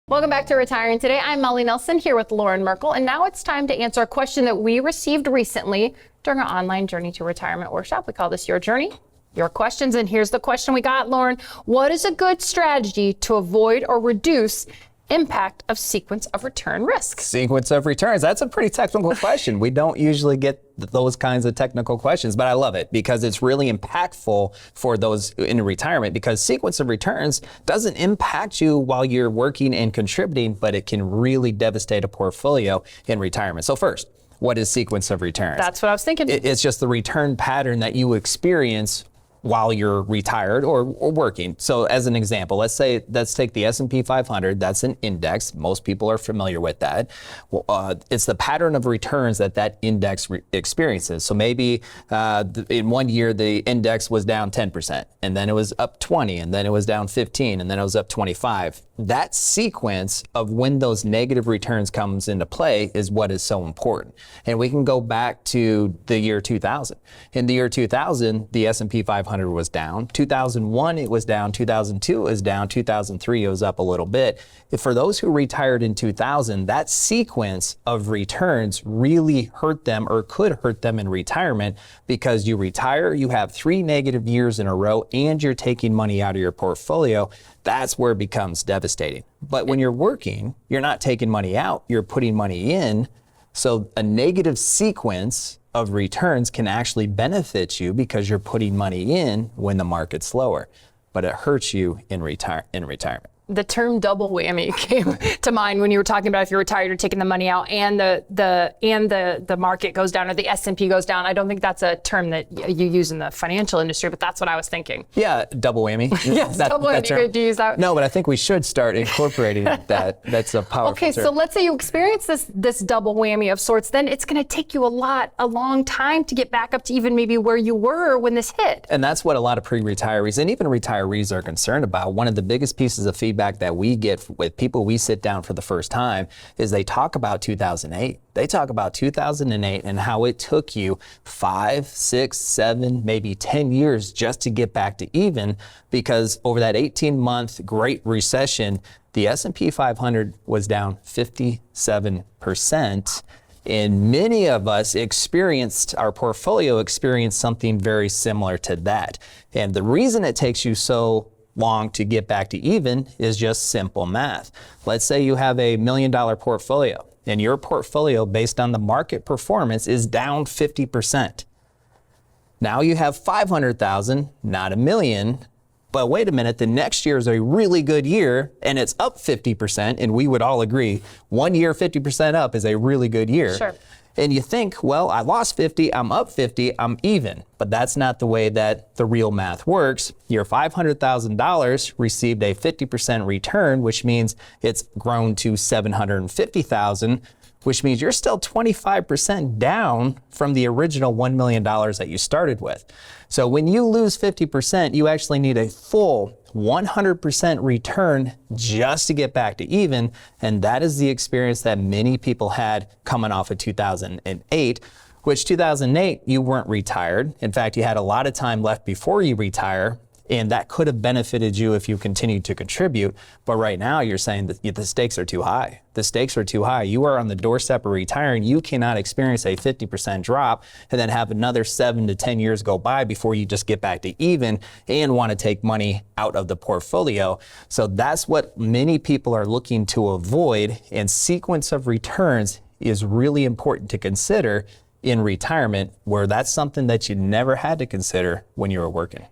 Welcome back to Retiring Today. I'm Molly Nelson here with Loren Merkle, and now it's time to answer a question that we received recently during our online Journey to Retirement workshop. We call this Your Journey, Your Questions, and here's the question we got, Loren. What is a good strategy to avoid or reduce impact of sequence of return risk? Sequence of returns. That's a pretty technical question. We don't usually get those kinds of technical questions, but I love it because it's really impactful for those in retirement, because sequence of returns doesn't impact you while you're working and contributing, but it can really devastate a portfolio in retirement. So first, what is sequence of returns? That's what I was thinking. It's just the return pattern that you experience while you're retired or working. So as an example, let's take the S&P 500. That's an index. Most people are familiar with that. It's the pattern of returns that index experiences. So maybe in one year, the index was down 10%, and then it was up 20, and then it was down 15, and then it was up 25. That sequence of when those negative returns comes into play is what is so important. And we can go back to the year 2000. In the year 2000, the S&P 500 was down. 2001, it was down. 2002, it was down. 2003, it was up a little bit. For those who retired in 2000, that sequence of returns really hurt them, or could hurt them in retirement, because you retire, you have 3 negative years in a row, and you're taking money out of your portfolio. That's where it becomes devastating. But when you're working, you're not taking money out, you're putting money in. So a negative sequence of returns can actually benefit you because you're putting money in when the market's lower, but it hurts you in retirement. The term double whammy came to mind when you were talking about if you're retired, you're taking the money out, and the market goes down, or the S&P goes down. I don't think that's a term that you use in the financial industry, but that's what I was thinking. Yeah, double whammy. Yes, double whammy. Good to use that. No, but I think we should start incorporating that. That's a powerful term. So let's say you experience this double whammy of sorts, then it's going to take you a long time to get back up to even maybe where you were when this hit. And that's what a lot of pre-retirees and even retirees are concerned about. One of the biggest pieces of feedback that we get with people we sit down for the first time is they talk about 2008. They talk about 2008 and how it took you 5, 6, 7, maybe 10 years just to get back to even, because over that 18-month Great Recession, the S&P 500 was down 57%. And many of us our portfolio experienced something very similar to that. And the reason it takes you so long to get back to even is just simple math. Let's say you have $1 million portfolio, and your portfolio based on the market performance is down 50%. Now you have 500,000, not $1 million, but wait a minute, the next year is a really good year and it's up 50%, and we would all agree 1 year 50% up is a really good year. Sure. And you think, well, I lost 50, I'm up 50, I'm even. But that's not the way that the real math works. Your $500,000 received a 50% return, which means it's grown to $750,000, which means you're still 25% down from the original $1 million that you started with. So when you lose 50%, you actually need a full 100% return just to get back to even. And that is the experience that many people had coming off of 2008, which 2008, you weren't retired. In fact, you had a lot of time left before you retire, and that could have benefited you if you continued to contribute. But right now you're saying that the stakes are too high. The stakes are too high. You are on the doorstep of retiring. You cannot experience a 50% drop and then have another 7 to 10 years go by before you just get back to even and want to take money out of the portfolio. So that's what many people are looking to avoid, and sequence of returns is really important to consider in retirement, where that's something that you never had to consider when you were working.